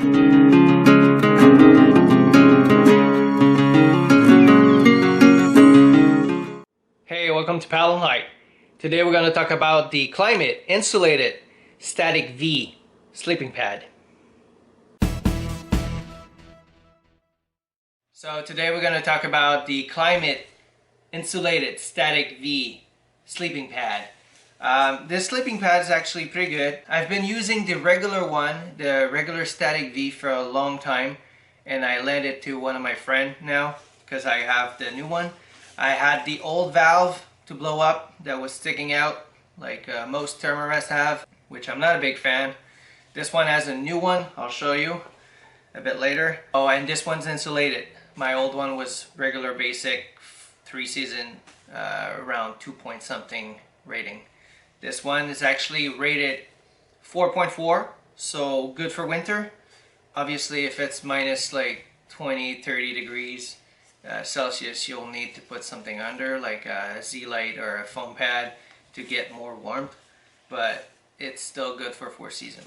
Hey, welcome to Paddle and Light. Today we're going to talk about the Klymit Insulated Static V sleeping pad. So today we're going to talk about the Klymit Insulated Static V sleeping pad. This sleeping pad is actually pretty good. I've been using the regular one, the regular Static V, for a long time, and I lent it to one of my friends now because I have the new one. I had the old valve to blow up that was sticking out like most thermarests have, which I'm not a big fan. This one has a new one. I'll show you a bit later. Oh, and this one's insulated. My old one was regular basic 3-season around 2 point something rating. This one is actually rated 4.4, so good for winter. Obviously if it's minus like 20-30 degrees Celsius, you'll need to put something under like a Z-Lite or a foam pad to get more warmth, but it's still good for 4-season.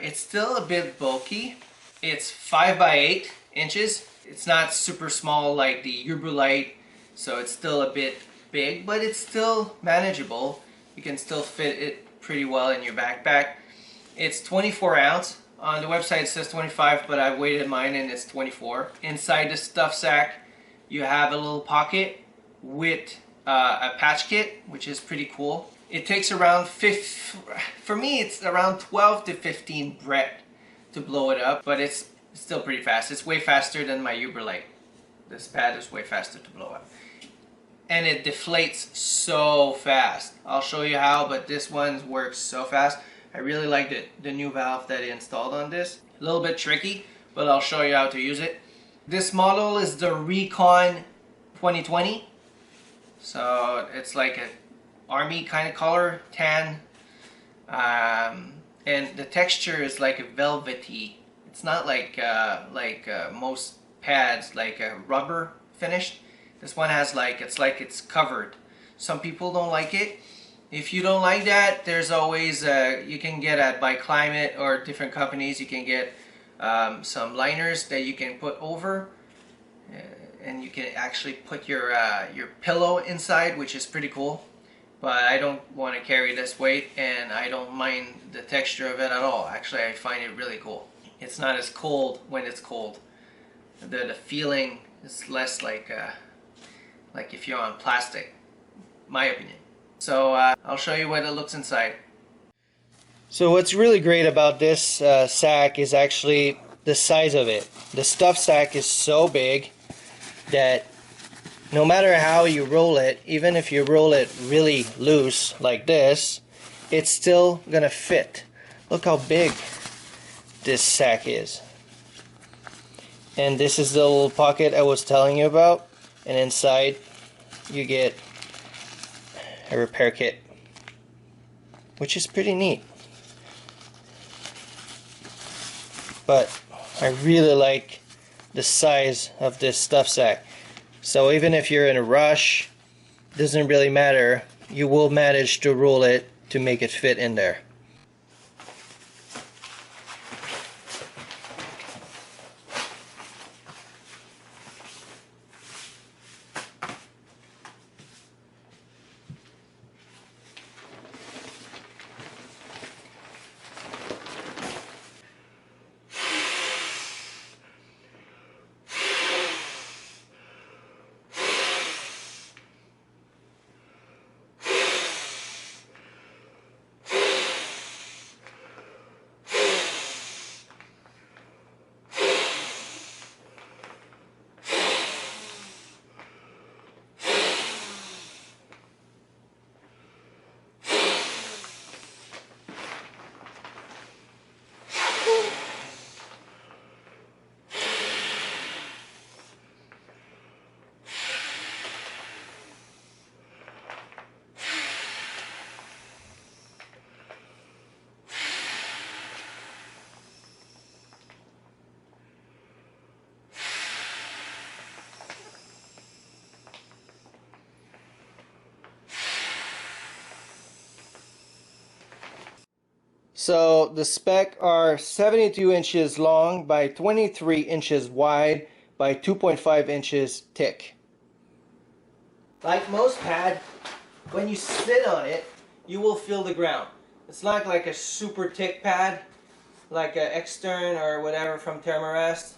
It's still a bit bulky. It's 5 by 8 inches. It's not super small like the Light, so it's still a bit big, but it's still manageable. You can still fit it pretty well in your backpack. It's 24 ounce. On the website it says 25, but I weighted mine and it's 24. Inside the stuff sack you have a little pocket with a patch kit, which is pretty cool. It takes around for me it's around 12 to 15 breath to blow it up, but it's still pretty fast. It's way faster than my Light. This pad is way faster to blow up. And it deflates so fast. I'll show you how, but this one works so fast. I really like the new valve that I installed on this. A little bit tricky, but I'll show you how to use it. This model is the Recon 2020. So it's like an army kind of color, tan. And the texture is like a velvety. It's not like most pads, like a rubber finished. This one has it's covered. Some people don't like it. If you don't like that, there's always you can get by Klymit or different companies. You can get some liners that you can put over, and you can actually put your pillow inside, which is pretty cool. But I don't want to carry this weight, and I don't mind the texture of it at all. Actually, I find it really cool. It's not as cold when it's cold. The feeling is less like if you're on plastic, my opinion. So I'll show you what it looks inside. So what's really great about this sack is actually the size of it. The stuff sack is so big that no matter how you roll it, even if you roll it really loose like this, it's still gonna fit. Look how big this sack is. And this is the little pocket I was telling you about, and inside you get a repair kit, which is pretty neat. But I really like the size of this stuff sack. So even if you're in a rush, doesn't really matter, you will manage to roll it to make it fit in there. So the spec are 72 inches long by 23 inches wide by 2.5 inches thick. Like most pad, when you sit on it, you will feel the ground. It's not like a super thick pad, like an extern or whatever from Thermarest.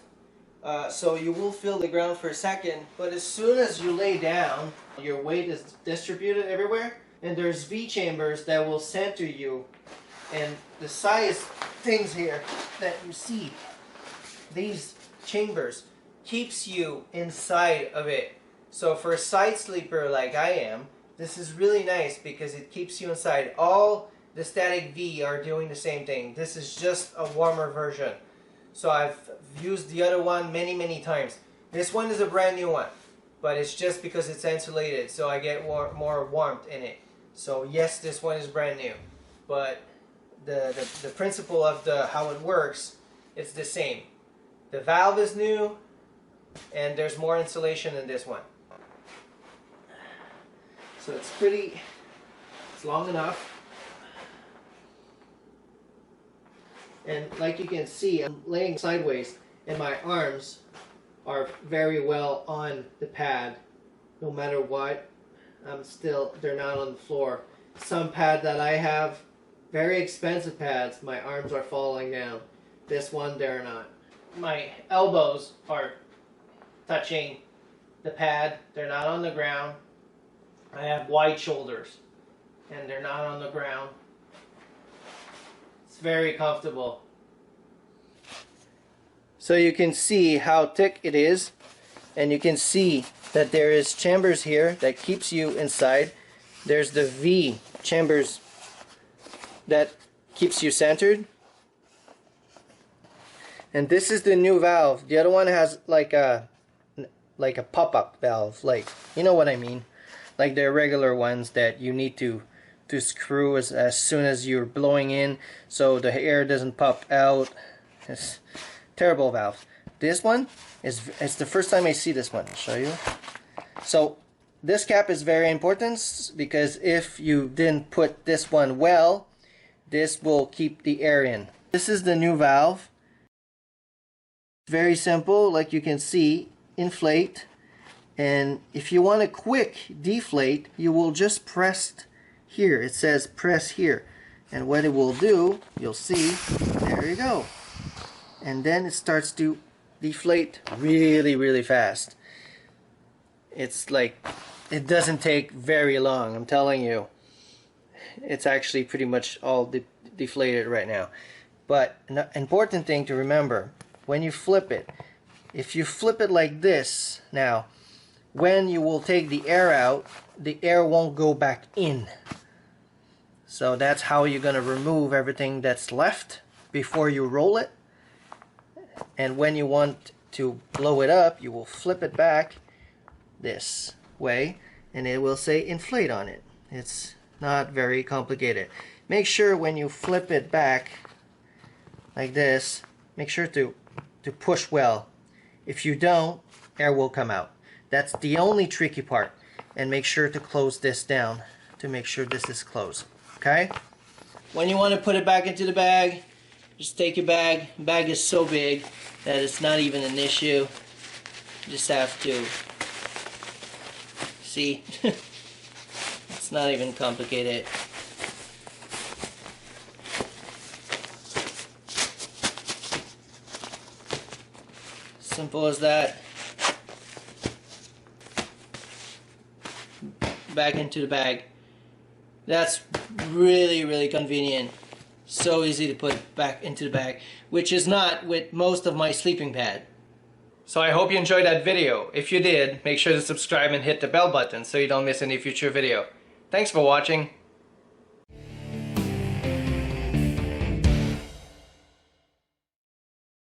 So you will feel the ground for a second, but as soon as you lay down, your weight is distributed everywhere, and there's V chambers that will center you. And the size things here that you see, these chambers, keeps you inside of it. So for a side sleeper like I am, this is really nice because it keeps you inside. All the Static V are doing the same thing. This is just a warmer version. So I've used the other one many times. This one is a brand new one, but it's just because it's insulated, so I get more warmth in it. So yes, this one is brand new, but the principle of how it works, it's the same. The valve is new, and there's more insulation in this one. So it's long enough. And like you can see, I'm laying sideways and my arms are very well on the pad. No matter what, they're not on the floor. Some pad that I have, very expensive pads, my arms are falling down. This one, they're not. My elbows are touching the pad. They're not on the ground. I have wide shoulders and they're not on the ground. It's very comfortable. So you can see how thick it is, and you can see that there is chambers here that keeps you inside. There's the V chambers that keeps you centered. And this is the new valve. The other one has like a pop-up valve, like, you know what I mean, like the regular ones that you need to screw as soon as you're blowing in so the air doesn't pop out. It's terrible valve. This one it's the first time I see this one. I'll show you. So this cap is very important because if you didn't put this one well, this will keep the air in. This is the new valve. Very simple, like you can see, inflate, and if you want a quick deflate, you will just press here. It says press here, and what it will do, you'll see, there you go, and then it starts to deflate really fast. It's like, it doesn't take very long, I'm telling you. It's actually pretty much all deflated right now. But an important thing to remember, when you flip it, if you flip it like this now, when you will take the air out, the air won't go back in. So that's how you're going to remove everything that's left before you roll it. And when you want to blow it up, you will flip it back this way, and it will say inflate on it. It's not very complicated. Make sure when you flip it back like this, make sure to push well. If you don't, air will come out. That's the only tricky part. And make sure to close this down to make sure this is closed. Okay? When you want to put it back into the bag, just take your bag. The bag is so big that it's not even an issue. You just have to see. It's not even complicated. Simple as that. Back into the bag. That's really convenient. So easy to put back into the bag, which is not with most of my sleeping pad. So I hope you enjoyed that video. If you did, make sure to subscribe and hit the bell button so you don't miss any future video. Thanks for watching.